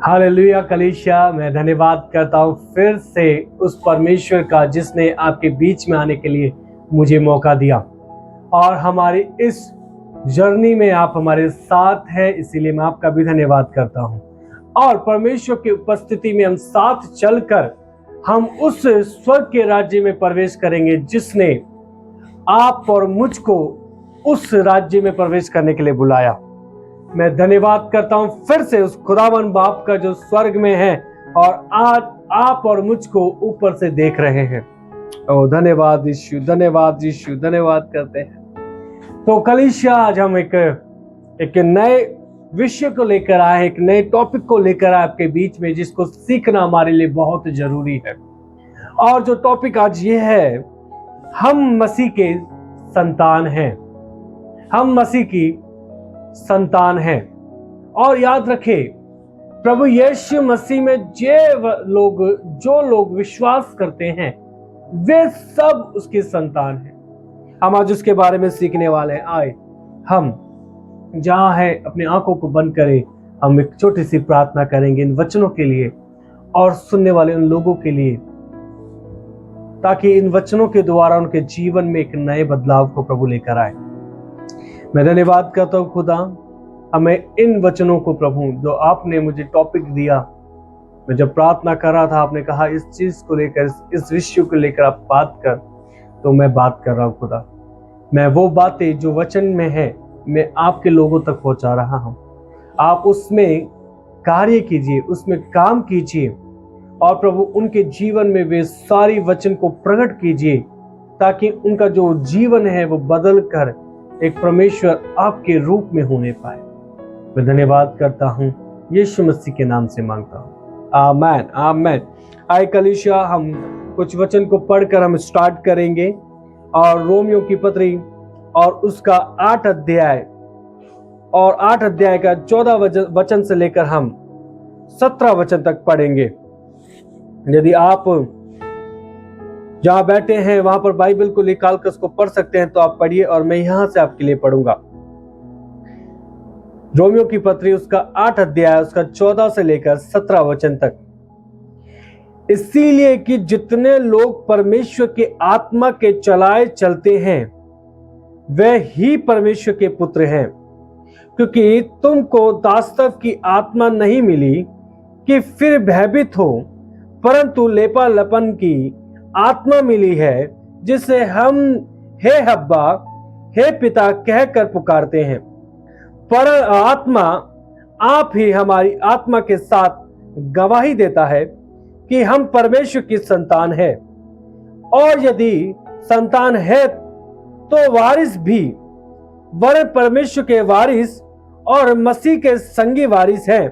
Hallelujah कलीसिया, मैं धन्यवाद करता हूँ फिर से उस परमेश्वर का जिसने आपके बीच में आने के लिए मुझे मौका दिया और हमारी इस जर्नी में आप हमारे साथ हैं, इसीलिए मैं आपका भी धन्यवाद करता हूँ। और परमेश्वर की उपस्थिति में हम साथ चलकर हम उस स्वर्ग के राज्य में प्रवेश करेंगे जिसने आप और मुझको उस राज्य में प्रवेश करने के लिए बुलाया। मैं धन्यवाद करता हूं फिर से उस खुदावन बाप का जो स्वर्ग में है और आज आप और मुझको ऊपर से देख रहे हैं। ओ धन्यवाद यीशु, धन्यवाद यीशु, धन्यवाद करते हैं। तो कलीसिया, आज हम एक नए विषय को लेकर आए, एक नए टॉपिक को लेकर आए आपके बीच में, जिसको सीखना हमारे लिए बहुत जरूरी है। और जो टॉपिक आज ये है, हम मसीह के संतान हैं। हम मसीह की संतान है। और याद रखें, प्रभु यीशु मसीह में जो लोग विश्वास करते हैं वे सब उसके संतान हैं। हम आज उसके बारे में सीखने वाले हैं। आए हम जहां है अपनी आंखों को बंद करें, हम एक छोटी सी प्रार्थना करेंगे इन वचनों के लिए और सुनने वाले उन लोगों के लिए, ताकि इन वचनों के द्वारा उनके जीवन में एक नए बदलाव को प्रभु लेकर आए। मैं धन्यवाद करता हूँ खुदा, हमें इन वचनों को प्रभु जो आपने मुझे टॉपिक दिया, मैं जब प्रार्थना कर रहा था आपने कहा इस चीज को लेकर, इस विषय को लेकर आप बात कर, तो मैं बात कर रहा हूँ खुदा। मैं वो बातें जो वचन में है मैं आपके लोगों तक पहुंचा रहा हूँ। आप उसमें कार्य कीजिए, उसमें काम कीजिए और प्रभु उनके जीवन में वे सारी वचन को प्रकट कीजिए, ताकि उनका जो जीवन है वो बदल कर एक परमेश्वर आपके रूप में होने पाए। मैं धन्यवाद करता हूँ, यीशु मसीह के नाम से मांगता हूँ, आमेन आमेन। आए कलीसिया, हम कुछ वचन को पढ़कर हम स्टार्ट करेंगे और रोमियो की पत्री और उसका 8 अध्याय और 8 अध्याय का 14 वचन से लेकर हम 17 वचन तक पढ़ेंगे। यदि आप जहां बैठे हैं वहां पर बाइबल को निकाल कर उसको पढ़ सकते हैं तो आप पढ़िए और मैं यहां से आपके लिए पढ़ूंगा। रोमियो की पत्री उसका 8 अध्याय उसका 14 से लेकर 17 वचन तक। इसीलिए कि जितने लोग परमेश्वर के आत्मा के चलाए चलते हैं वे ही परमेश्वर के पुत्र हैं, क्योंकि तुमको दासत्व की आत्मा नहीं मिली कि फिर भयभीत हो, परंतु लेपालपन की आत्मा मिली है, जिसे हम हे हब्बा, हे पिता कहकर पुकारते हैं। पर आत्मा आप ही हमारी आत्मा के साथ गवाही देता है कि हम परमेश्वर की संतान है, और यदि संतान है तो वारिस भी, वरन परमेश्वर के वारिस और मसीह के संगी वारिस हैं,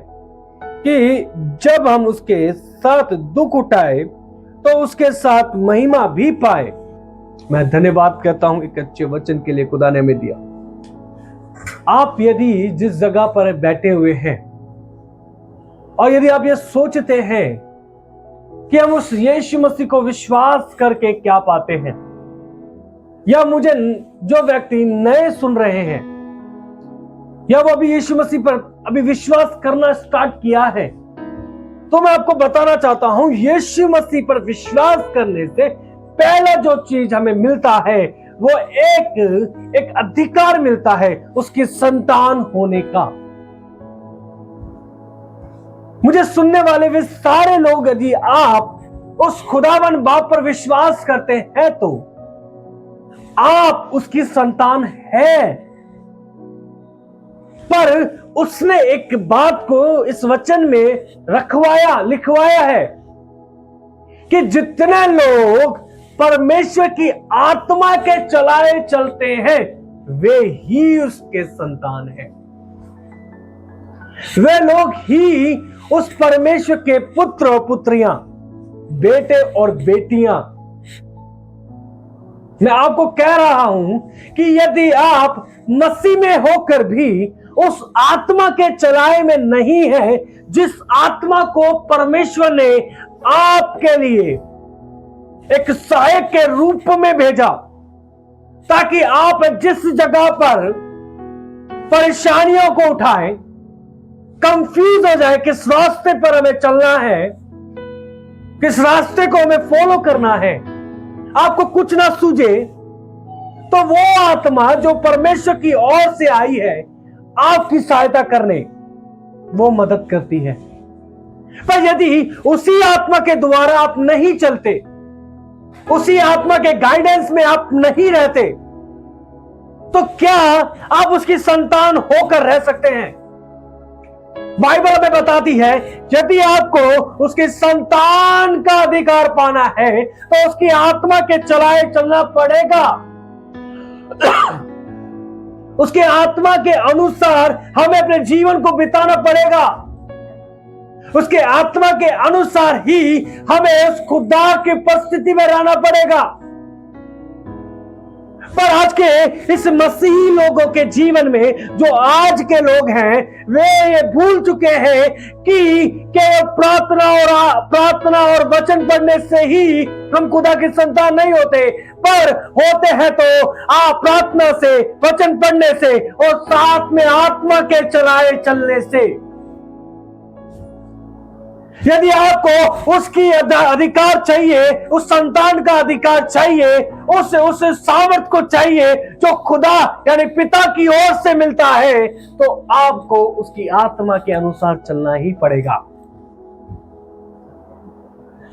कि जब हम उसके साथ दुख उठाए तो उसके साथ महिमा भी पाए। मैं धन्यवाद करता हूं एक अच्छे वचन के लिए खुदा ने हमें दिया। आप यदि जिस जगह पर बैठे हुए हैं और यदि आप ये सोचते हैं कि हम उस यीशु मसीह को विश्वास करके क्या पाते हैं, या मुझे जो व्यक्ति नए सुन रहे हैं या वो अभी यीशु मसीह पर अभी विश्वास करना स्टार्ट किया है, तो मैं आपको बताना चाहता हूं, यीशु मसीह पर विश्वास करने से पहला जो चीज हमें मिलता है वो एक अधिकार मिलता है उसकी संतान होने का। मुझे सुनने वाले वे सारे लोग, यदि आप उस खुदावन बाप पर विश्वास करते हैं तो आप उसकी संतान है। पर उसने एक बात को इस वचन में लिखवाया है कि जितने लोग परमेश्वर की आत्मा के चलाए चलते हैं वे ही उसके संतान हैं। वे लोग ही उस परमेश्वर के पुत्र और पुत्रियां, बेटे और बेटियां। मैं आपको कह रहा हूं कि यदि आप मसीह में होकर भी उस आत्मा के चलाए में नहीं है, जिस आत्मा को परमेश्वर ने आपके लिए एक सहायक के रूप में भेजा, ताकि आप जिस जगह पर परेशानियों को उठाएं, कंफ्यूज हो जाए किस रास्ते पर हमें चलना है, किस रास्ते को हमें फॉलो करना है, आपको कुछ ना सूझे, तो वो आत्मा जो परमेश्वर की ओर से आई है आपकी सहायता करने, वो मदद करती है। पर यदि उसी आत्मा के द्वारा आप नहीं चलते, उसी आत्मा के गाइडेंस में आप नहीं रहते, तो क्या आप उसकी संतान होकर रह सकते हैं? बाइबल हमें बताती है यदि आपको उसकी संतान का अधिकार पाना है तो उसकी आत्मा के चलाए चलना पड़ेगा। उसके आत्मा के अनुसार हमें अपने जीवन को बिताना पड़ेगा। उसके आत्मा के अनुसार ही हमें उस खुदा की उपस्थिति में रहना पड़ेगा। पर आज के इस मसीही लोगों के जीवन में, जो आज के लोग हैं, वे ये भूल चुके हैं कि केवल प्रार्थना और वचन पढ़ने से ही हम खुदा की संतान नहीं होते, पर होते हैं तो प्रार्थना से, वचन पढ़ने से और साथ में आत्मा के चलाए चलने से। यदि आपको उसकी अधिकार चाहिए, उस संतान का अधिकार चाहिए, उस सामर्थ को चाहिए जो खुदा यानी पिता की ओर से मिलता है, तो आपको उसकी आत्मा के अनुसार चलना ही पड़ेगा।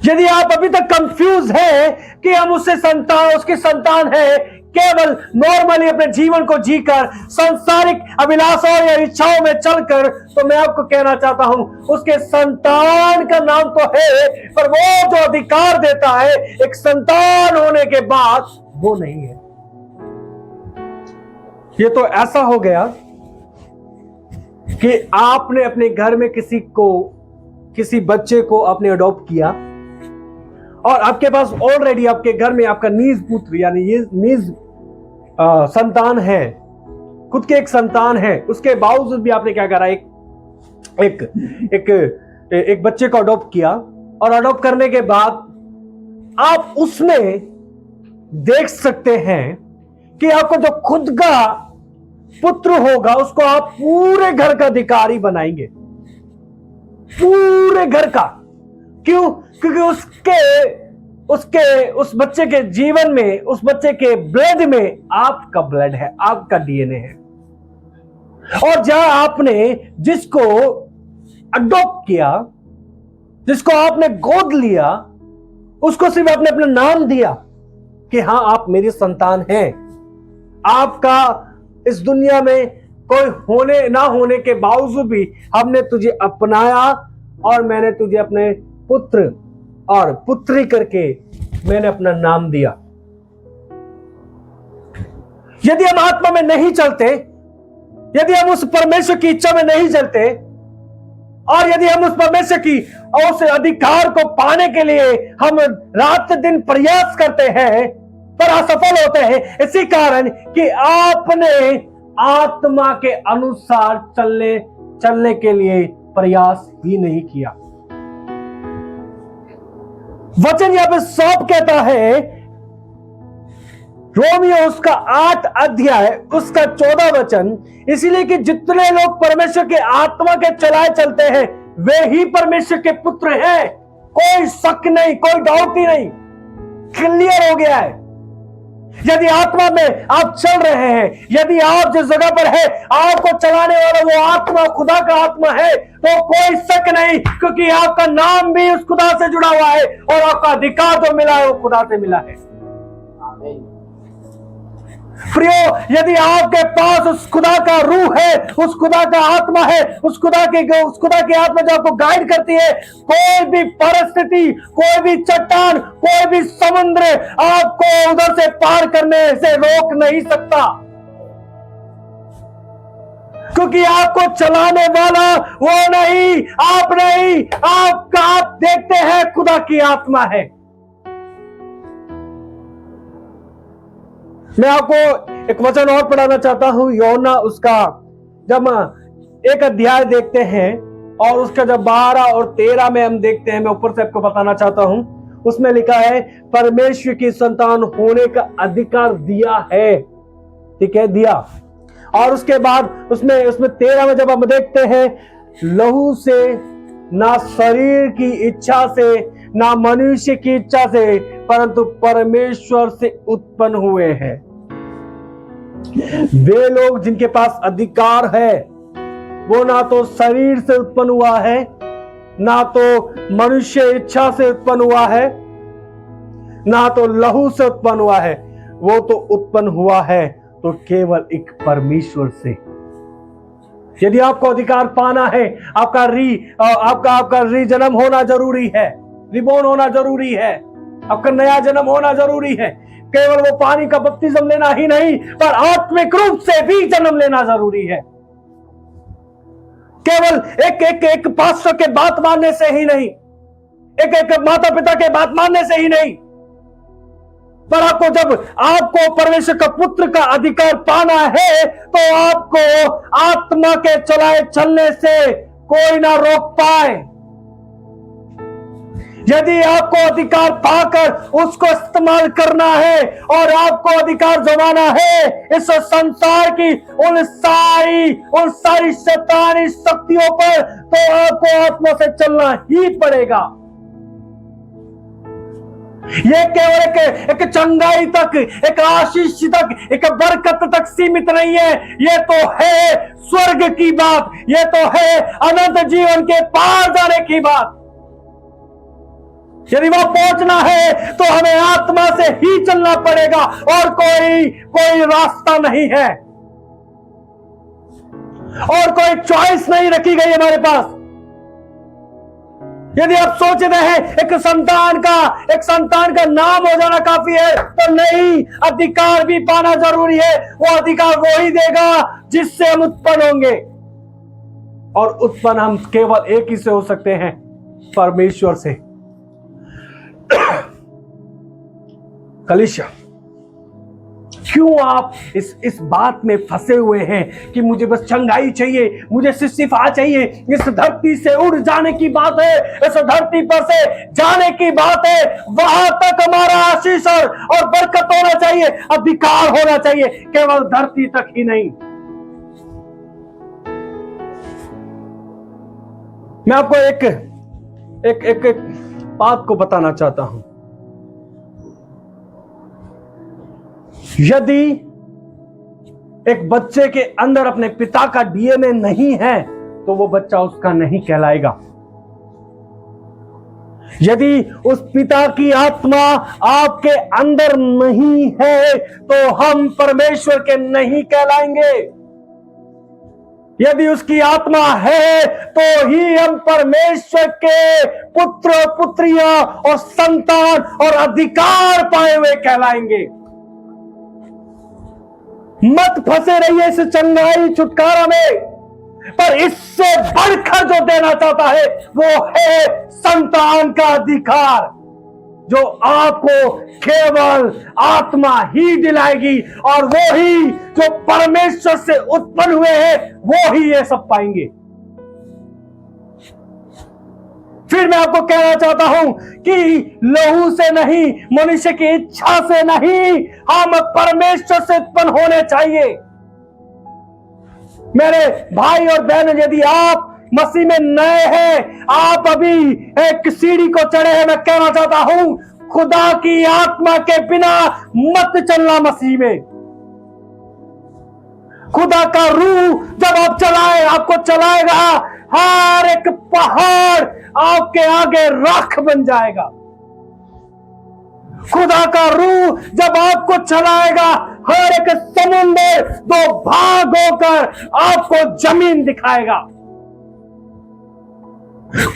यदि आप अभी तक कंफ्यूज हैं कि हम उसकी संतान है, केवल नॉर्मली अपने जीवन को जीकर सांसारिक अभिलाषाओं या इच्छाओं में चलकर, तो मैं आपको कहना चाहता हूं उसके संतान का नाम तो है, पर वो जो अधिकार देता है एक संतान होने के बाद, वो नहीं है। ये तो ऐसा हो गया कि आपने अपने घर में किसी बच्चे को आपने अडॉप्ट किया और आपके पास ऑलरेडी आपके घर में आपका नीज पुत्र यानी ये नीज संतान है, खुद के एक संतान है, उसके बावजूद भी आपने क्या करा, एक बच्चे को अडॉप्ट किया और अडॉप्ट करने के बाद आप उसमें देख सकते हैं कि आपको जो खुद का पुत्र होगा उसको आप पूरे घर का अधिकारी बनाएंगे, पूरे घर का। क्यों? क्योंकि उस बच्चे के जीवन में, उस बच्चे के ब्लड में आपका ब्लड है, आपका डीएनए है। और जहां आपने जिसको अडॉप्ट किया, जिसको आपने गोद लिया, उसको सिर्फ आपने अपना नाम दिया कि हां आप मेरी संतान हैं। आपका इस दुनिया में कोई होने ना होने के बावजूद भी हमने तुझे अपनाया और मैंने तुझे अपने पुत्र और पुत्री करके मैंने अपना नाम दिया। यदि हम आत्मा में नहीं चलते, यदि हम उस परमेश्वर की इच्छा में नहीं चलते, और यदि हम उस परमेश्वर की उस अधिकार को पाने के लिए हम रात दिन प्रयास करते हैं पर असफल होते हैं, इसी कारण कि आपने आत्मा के अनुसार चलने के लिए प्रयास ही नहीं किया। वचन यहां पे सौंप कहता है, रोमियो उसका 8 अध्याय उसका 14 वचन, इसीलिए कि जितने लोग परमेश्वर के आत्मा के चलाए चलते हैं वे ही परमेश्वर के पुत्र हैं। कोई शक नहीं, कोई डाउट ही नहीं, क्लियर हो गया है। यदि आत्मा में आप चल रहे हैं, यदि आप जिस जगह पर है आपको चलाने वाला वो आत्मा खुदा का आत्मा है, तो कोई शक नहीं, क्योंकि आपका नाम भी उस खुदा से जुड़ा हुआ है और आपका अधिकार जो मिला है वो खुदा से मिला है। प्रियो, यदि आपके पास उस खुदा का रूह है, उस खुदा का आत्मा है, उस खुदा की आत्मा जो आपको गाइड करती है, कोई भी परिस्थिति, कोई भी चट्टान, कोई भी समुद्र आपको उधर से पार करने से रोक नहीं सकता, क्योंकि आपको चलाने वाला वो नहीं, आप नहीं, आप देखते हैं खुदा की आत्मा है। मैं आपको एक वचन और पढ़ाना चाहता हूं, योना उसका जब 1 अध्याय देखते हैं और उसका जब 12 और 13 में हम देखते हैं, मैं ऊपर से आपको बताना चाहता हूं, उसमें लिखा है परमेश्वर की संतान होने का अधिकार दिया है, ठीक है, दिया। और उसके बाद उसमें 13 में जब हम देखते हैं लहू से, ना शरीर की इच्छा से, ना मनुष्य की इच्छा से, परंतु परमेश्वर से उत्पन्न हुए हैं। वे लोग जिनके पास अधिकार है वो ना तो शरीर से उत्पन्न हुआ है, ना तो मनुष्य इच्छा से उत्पन्न हुआ है, ना तो लहू से उत्पन्न हुआ है। वो तो उत्पन्न हुआ है तो केवल एक परमेश्वर से। यदि आपको अधिकार पाना है, आपका रीजन्म होना जरूरी है, रिबॉर्न होना जरूरी है, आपका नया जन्म होना जरूरी है। केवल वो पानी का बपतिस्म लेना ही नहीं, पर आत्मिक रूप से भी जन्म लेना जरूरी है। केवल एक पास्टर के बात मानने से ही नहीं, एक माता पिता के बात मानने से ही नहीं, पर जब आपको परमेश्वर का पुत्र का अधिकार पाना है तो आपको आत्मा के चलाए चलने से कोई ना रोक पाए। यदि आपको अधिकार पाकर उसको इस्तेमाल करना है और आपको अधिकार जमाना है इस संसार की उन सारी शैतानी शक्तियों पर, तो आपको आत्मा से चलना ही पड़ेगा। ये केवल एक चंगाई तक, एक आशीष तक, एक बरकत तक सीमित नहीं है। ये तो है स्वर्ग की बात, ये तो है अनंत जीवन के पार जाने की बात। यदि वहां पहुंचना है तो हमें आत्मा से ही चलना पड़ेगा और कोई रास्ता नहीं है और कोई चॉइस नहीं रखी गई हमारे पास। यदि आप सोच रहे हैं एक संतान का नाम हो जाना काफी है, तो नहीं, अधिकार भी पाना जरूरी है। वो अधिकार वो ही देगा जिससे हम उत्पन्न होंगे, और उत्पन्न हम केवल एक ही से हो सकते हैं, परमेश्वर से। कलीसिया, क्यों आप इस बात में फंसे हुए हैं कि मुझे बस चंगाई चाहिए, मुझे शिफा चाहिए? इस धरती से उड़ जाने की बात है, इस धरती पर से जाने की बात है। वहां तक हमारा आशीष और बरकत होना चाहिए, अधिकार होना चाहिए, केवल धरती तक ही नहीं। मैं आपको एक बात को बताना चाहता हूं। यदि एक बच्चे के अंदर अपने पिता का डीएनए नहीं है तो वो बच्चा उसका नहीं कहलाएगा। यदि उस पिता की आत्मा आपके अंदर नहीं है तो हम परमेश्वर के नहीं कहलाएंगे। यदि उसकी आत्मा है तो ही हम परमेश्वर के पुत्र, पुत्रियां और संतान और अधिकार पाए हुए कहलाएंगे। मत फंसे रहिए इस चंगाई छुटकारा में, पर इससे बढ़कर जो देना चाहता है वो है संतान का अधिकार, जो आपको केवल आत्मा ही दिलाएगी, और वो ही जो परमेश्वर से उत्पन्न हुए हैं वो ही ये सब पाएंगे। फिर मैं आपको कहना चाहता हूं कि लहू से नहीं, मनुष्य की इच्छा से नहीं, हम परमेश्वर से उत्पन्न होने चाहिए। मेरे भाई और बहन, यदि आप मसीह में नए हैं, आप अभी एक सीढ़ी को चढ़े हैं, मैं कहना चाहता हूं खुदा की आत्मा के बिना मत चलना मसीह में। खुदा का रूह जब आप आपको चलाएगा, हर एक पहाड़ आपके आगे राख बन जाएगा। खुदा का रूह जब आपको चलाएगा, हर एक समुंदर दो भाग होकर आपको जमीन दिखाएगा।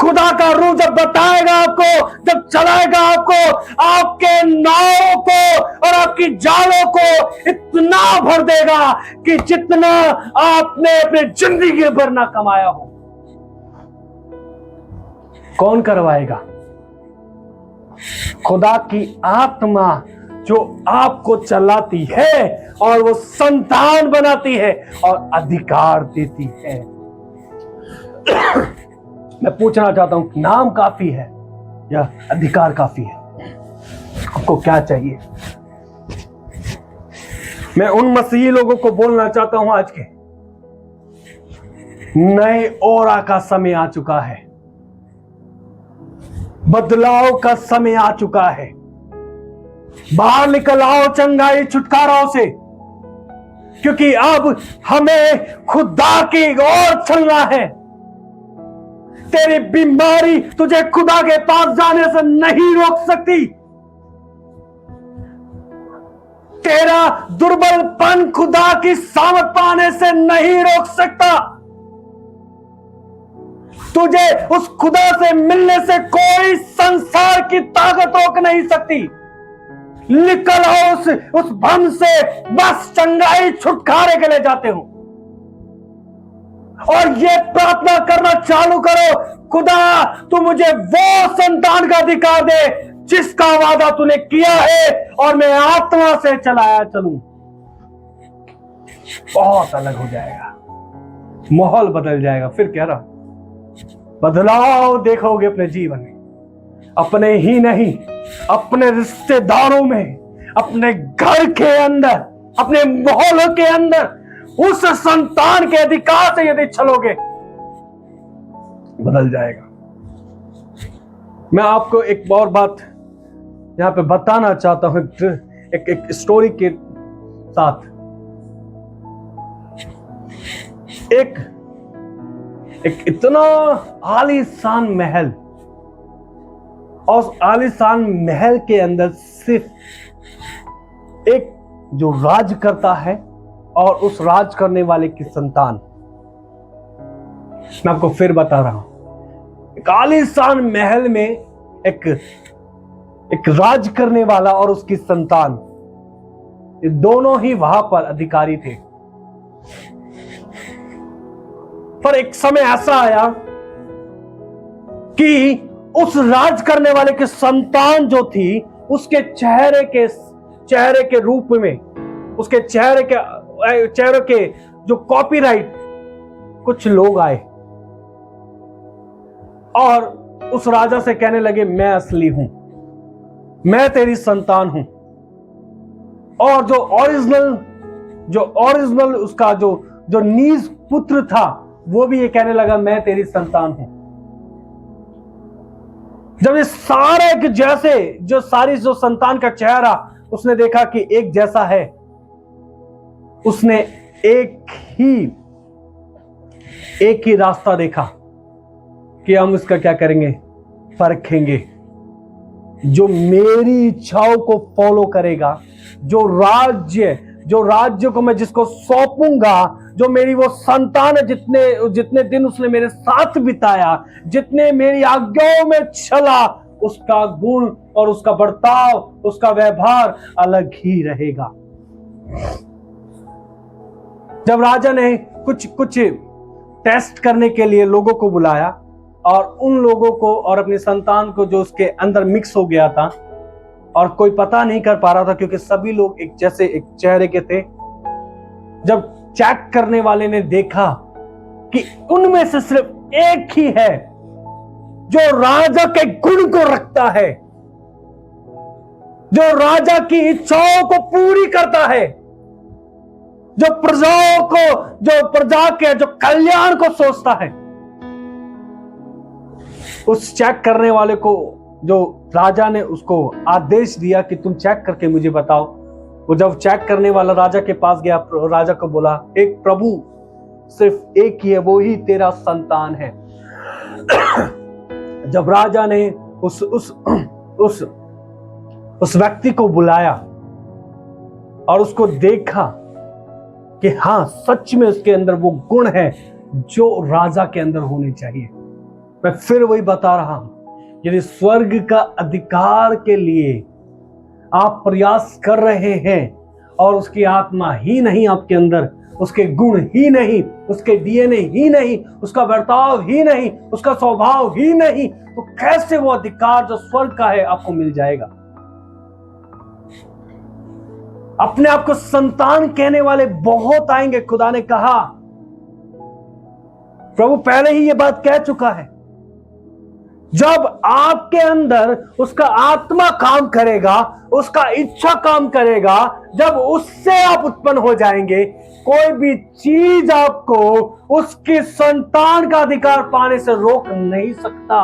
खुदा का रूह जब बताएगा आपको, जब चलाएगा आपको, आपके नावों को और आपकी जालों को इतना भर देगा कि जितना आपने अपनी जिंदगी भर ना कमाया हो। कौन करवाएगा? खुदा की आत्मा जो आपको चलाती है और वो संतान बनाती है और अधिकार देती है। मैं पूछना चाहता हूं, नाम काफी है या अधिकार काफी है? आपको क्या चाहिए? मैं उन मसीही लोगों को बोलना चाहता हूं आज के, नए ओरा का समय आ चुका है, बदलाव का समय आ चुका है। बाहर निकल आओ चंगाई छुटकारों से, क्योंकि अब हमें खुदा की ओर चलना है। तेरी बीमारी तुझे खुदा के पास जाने से नहीं रोक सकती। तेरा दुर्बलपन खुदा की सामर्थ पाने से नहीं रोक सकता। तुझे उस खुदा से मिलने से कोई संसार की ताकत रोक नहीं सकती। निकल आओ उस भ्रम से, बस चंगाई छुटकारे के लिए जाते हो। और ये प्रार्थना करना चालू करो, खुदा तू मुझे वो संतान का अधिकार दे जिसका वादा तूने किया है, और मैं आत्मा से चलाया चलूं। बहुत अलग हो जाएगा, माहौल बदल जाएगा। फिर कह रहा बदलाव देखोगे अपने जीवन में, अपने ही नहीं अपने रिश्तेदारों में, अपने घर के अंदर, अपने माहौल के अंदर। उस संतान के अधिकार से यदि चलोगे, बदल जाएगा। मैं आपको एक और बात यहां पे बताना चाहता हूं, एक स्टोरी के साथ। एक इतना आलीशान महल, और आलीशान महल के अंदर सिर्फ एक जो राज करता है और उस राज करने वाले की संतान। मैं आपको फिर बता रहा हूं, एक आलीशान महल में एक राज करने वाला और उसकी संतान, ये दोनों ही वहां पर अधिकारी थे। पर एक समय ऐसा आया कि उस राज करने वाले की संतान जो थी, उसके चेहरे के रूप में, उसके चेहरे के जो कॉपीराइट कुछ लोग आए और उस राजा से कहने लगे, मैं असली हूं, मैं तेरी संतान हूं। और जो ओरिजिनल उसका जो नीज पुत्र था, वो भी ये कहने लगा, मैं तेरी संतान हूं। जब ये सारे एक जैसे जो संतान का चेहरा उसने देखा कि एक जैसा है, उसने एक ही रास्ता देखा कि हम इसका क्या करेंगे, परखेंगे। जो मेरी इच्छाओं को फॉलो करेगा, जो राज्य को मैं जिसको सौंपूंगा, जो मेरी वो संतान है, जितने दिन उसने मेरे साथ बिताया, जितने मेरी आज्ञाओं में चला, उसका गुण और उसका बर्ताव, उसका व्यवहार अलग ही रहेगा। जब राजा ने कुछ टेस्ट करने के लिए लोगों को बुलाया, और उन लोगों को और अपनी संतान को जो उसके अंदर मिक्स हो गया था, और कोई पता नहीं कर पा रहा था क्योंकि सभी लोग एक जैसे एक चेहरे के थे। जब चेक करने वाले ने देखा कि उनमें से सिर्फ एक ही है जो राजा के गुण को रखता है, जो राजा की इच्छाओं को पूरी करता है, जो प्रजा के जो कल्याण को सोचता है, उस चेक करने वाले को जो राजा ने उसको आदेश दिया कि तुम चेक करके मुझे बताओ। वो जब चेक करने वाला राजा के पास गया, राजा को बोला, एक प्रभु सिर्फ एक ही है, वो ही तेरा संतान है। जब राजा ने उस व्यक्ति को बुलाया और उसको देखा कि हाँ, सच में उसके अंदर वो गुण है जो राजा के अंदर होने चाहिए। मैं फिर वही बता रहा हूं, यदि स्वर्ग का अधिकार के लिए आप प्रयास कर रहे हैं और उसकी आत्मा ही नहीं आपके अंदर, उसके गुण ही नहीं, उसके डीएनए ही नहीं, उसका बर्ताव ही नहीं, उसका स्वभाव ही नहीं, तो कैसे वो अधिकार जो स्वर्ग का है आपको मिल जाएगा? अपने आप को संतान कहने वाले बहुत आएंगे। खुदा ने कहा, प्रभु पहले ही ये बात कह चुका है, जब आपके अंदर उसका आत्मा काम करेगा, उसका इच्छा काम करेगा, जब उससे आप उत्पन्न हो जाएंगे, कोई भी चीज आपको उसकी संतान का अधिकार पाने से रोक नहीं सकता।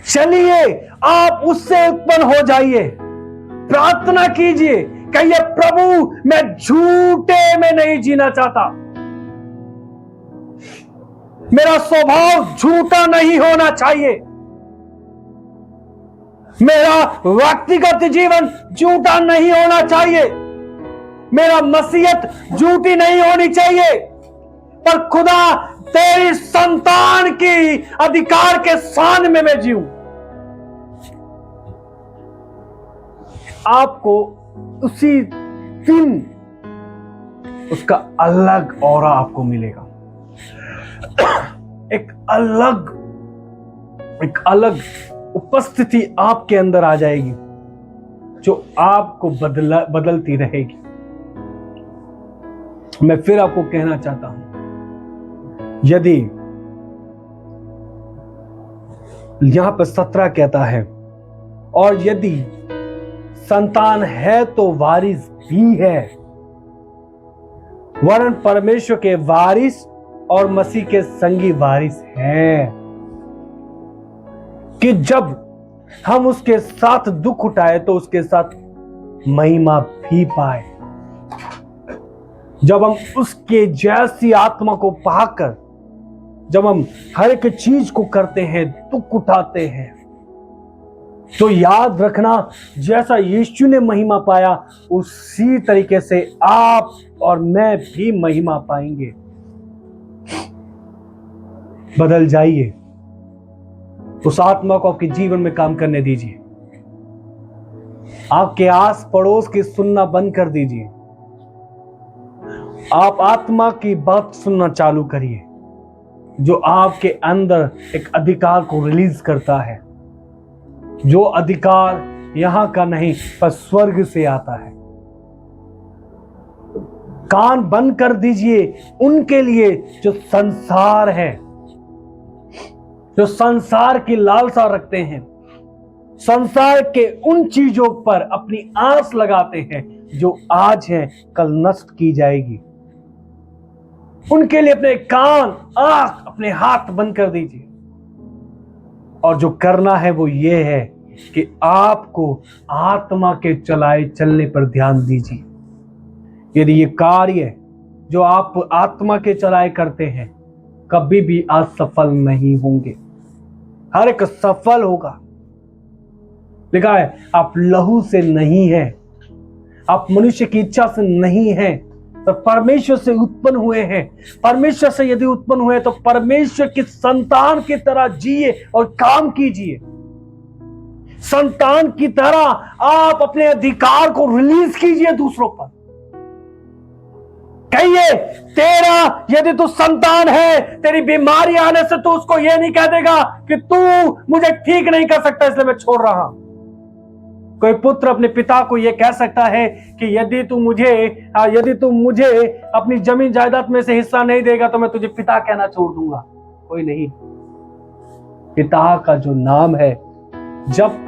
चलिए आप उससे उत्पन्न हो जाइए, प्रार्थना कीजिए, कहिए प्रभु मैं झूठे में नहीं जीना चाहता, मेरा स्वभाव झूठा नहीं होना चाहिए, मेरा व्यक्तिगत जीवन झूठा नहीं होना चाहिए, मेरा मसीहत झूठी नहीं होनी चाहिए, पर खुदा तेरी संतान की अधिकार के स्थान में मैं जीऊं। आपको उसी दिन उसका अलग ऑरा आपको मिलेगा, एक अलग उपस्थिति आपके अंदर आ जाएगी जो आपको बदलती रहेगी। मैं फिर आपको कहना चाहता हूं, यदि यहां पर 17 कहता है, और यदि संतान है तो वारिस भी है, वरन परमेश्वर के वारिस और मसीह के संगी वारिस हैं, कि जब हम उसके साथ दुख उठाए तो उसके साथ महिमा भी पाए। जब हम उसके जैसी आत्मा को पाकर, जब हम हर एक चीज को करते हैं, दुख उठाते हैं, तो याद रखना जैसा यीशु ने महिमा पाया उसी तरीके से आप और मैं भी महिमा पाएंगे। बदल जाइए, उस आत्मा को आपके जीवन में काम करने दीजिए, आपके आस पड़ोस की सुनना बंद कर दीजिए, आप आत्मा की बात सुनना चालू करिए जो आपके अंदर एक अधिकार को रिलीज करता है, जो अधिकार यहां का नहीं पर स्वर्ग से आता है। कान बंद कर दीजिए उनके लिए जो संसार है, जो संसार की लालसा रखते हैं, संसार के उन चीजों पर अपनी आस लगाते हैं जो आज है कल नष्ट की जाएगी। उनके लिए अपने कान, आंख, अपने हाथ बंद कर दीजिए, और जो करना है वो ये है कि आपको आत्मा के चलाए चलने पर ध्यान दीजिए। यदि ये कार्य जो आप आत्मा के चलाए करते हैं कभी भी असफल नहीं होंगे, हर एक सफल होगा। लिखा है आप लहू से नहीं है, आप मनुष्य की इच्छा से नहीं है, तो परमेश्वर से उत्पन्न हुए हैं। परमेश्वर से यदि उत्पन्न हुए तो परमेश्वर की संतान की तरह जिए और काम कीजिए। संतान की तरह आप अपने अधिकार को रिलीज कीजिए दूसरों पर। कहिए तेरा यदि तू संतान है, तेरी बीमारी आने से तू उसको यह नहीं कह देगा कि तू मुझे ठीक नहीं कर सकता इसलिए मैं छोड़ रहा हूं। कोई पुत्र अपने पिता को यह कह सकता है कि यदि तू मुझे अपनी जमीन जायदाद में से हिस्सा नहीं देगा तो मैं तुझे पिता कहना छोड़ दूंगा। कोई नहीं, पिता का जो नाम है जब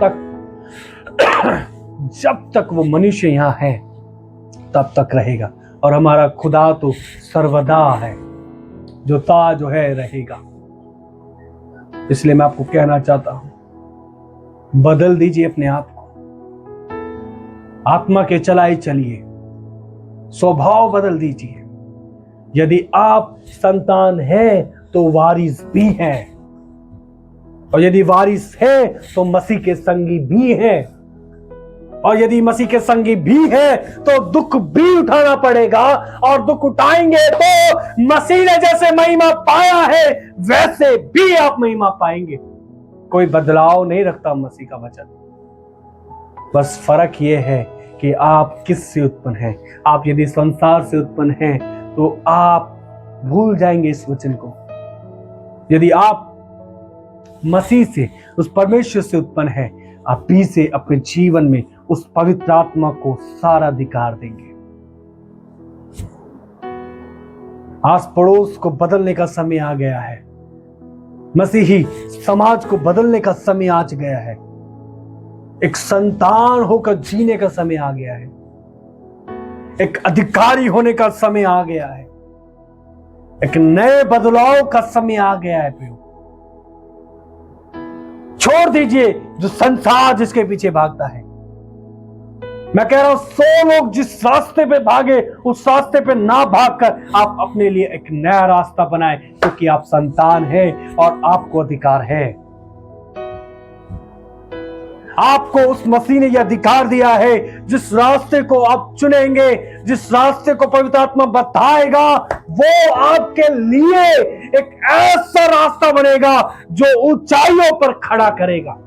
तक वो मनुष्य यहां है तब तक रहेगा, और हमारा खुदा तो सर्वदा है, जो है रहेगा। इसलिए मैं आपको कहना चाहता हूं, बदल दीजिए अपने आप को, आत्मा के चलाए चलिए, स्वभाव बदल दीजिए। यदि आप संतान हैं तो वारिस भी हैं, और यदि वारिस है तो मसीह के संगी भी हैं, और यदि मसीह के संगी भी है तो दुख भी उठाना पड़ेगा, और दुख उठाएंगे तो मसीह ने जैसे महिमा पाया है वैसे भी आप महिमा पाएंगे। कोई बदलाव नहीं रखता मसीह का वचन, बस फर्क यह है कि आप किस से उत्पन्न हैं। आप यदि संसार से उत्पन्न हैं तो आप भूल जाएंगे इस वचन को। यदि आप मसीह से, उस परमेश्वर से उत्पन्न है, आप भी से अपने जीवन में उस पवित्र आत्मा को सारा अधिकार देंगे। आस पड़ोस को बदलने का समय आ गया है। मसीही समाज को बदलने का समय आ गया है। एक संतान होकर जीने का समय आ गया है। एक अधिकारी होने का समय आ गया है। एक नए बदलाव का समय आ गया है। प्रियो, छोड़ दीजिए जो संसार जिसके पीछे भागता है। मैं कह रहा हूं 100 लोग जिस रास्ते पे भागे उस रास्ते पे ना भागकर आप अपने लिए एक नया रास्ता बनाएं, क्योंकि आप संतान हैं और आपको अधिकार है। आपको उस मसीह ने यह अधिकार दिया है, जिस रास्ते को आप चुनेंगे, जिस रास्ते को पवित्र आत्मा बताएगा, वो आपके लिए एक ऐसा रास्ता बनेगा जो ऊंचाइयों पर खड़ा करेगा।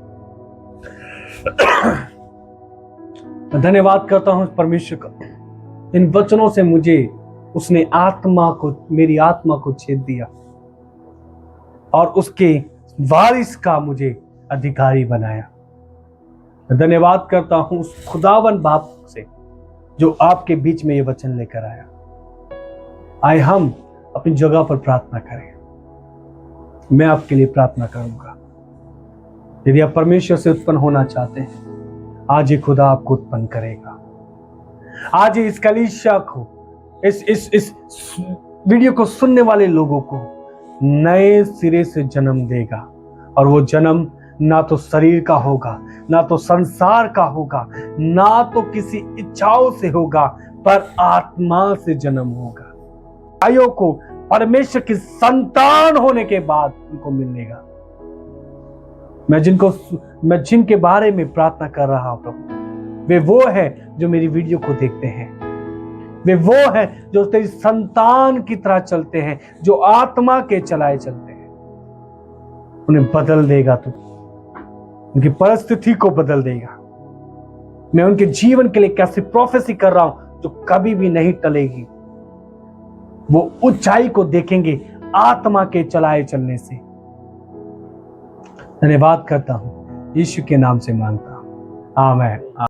मैं धन्यवाद करता हूं परमेश्वर का, इन वचनों से मुझे उसने मेरी आत्मा को छेद दिया और उसके वारिस का मुझे अधिकारी बनाया। मैं धन्यवाद करता हूं उस खुदावन बाप से जो आपके बीच में ये वचन लेकर आया। आए हम अपनी जगह पर प्रार्थना करें। मैं आपके लिए प्रार्थना करूंगा। यदि आप परमेश्वर से उत्पन्न होना चाहते हैं, आज ही खुदा आपको उत्पन्न करेगा। आज ही इस कलीसिया को, इस वीडियो को सुनने वाले लोगों को नए सिरे से जन्म देगा। और वो जन्म ना तो शरीर का होगा, ना तो संसार का होगा, ना तो किसी इच्छाओं से होगा, पर आत्मा से जन्म होगा। आयो को परमेश्वर की संतान होने के बाद उनको मिलेगा। मैं जिनके बारे में प्रार्थना कर रहा हूं प्रभु, वे वो है जो मेरी वीडियो को देखते हैं। वे वो है जो तेरी संतान की तरह चलते हैं, जो आत्मा के चलाए चलते हैं। उन्हें बदल देगा तू, उनकी परिस्थिति को बदल देगा। मैं उनके जीवन के लिए कैसी प्रोफेसी कर रहा हूं जो कभी भी नहीं टलेगी। वो ऊंचाई को देखेंगे आत्मा के चलाए चलने से। धन्यवाद करता हूं, यीशु के नाम से मांगता हूं, आमीन।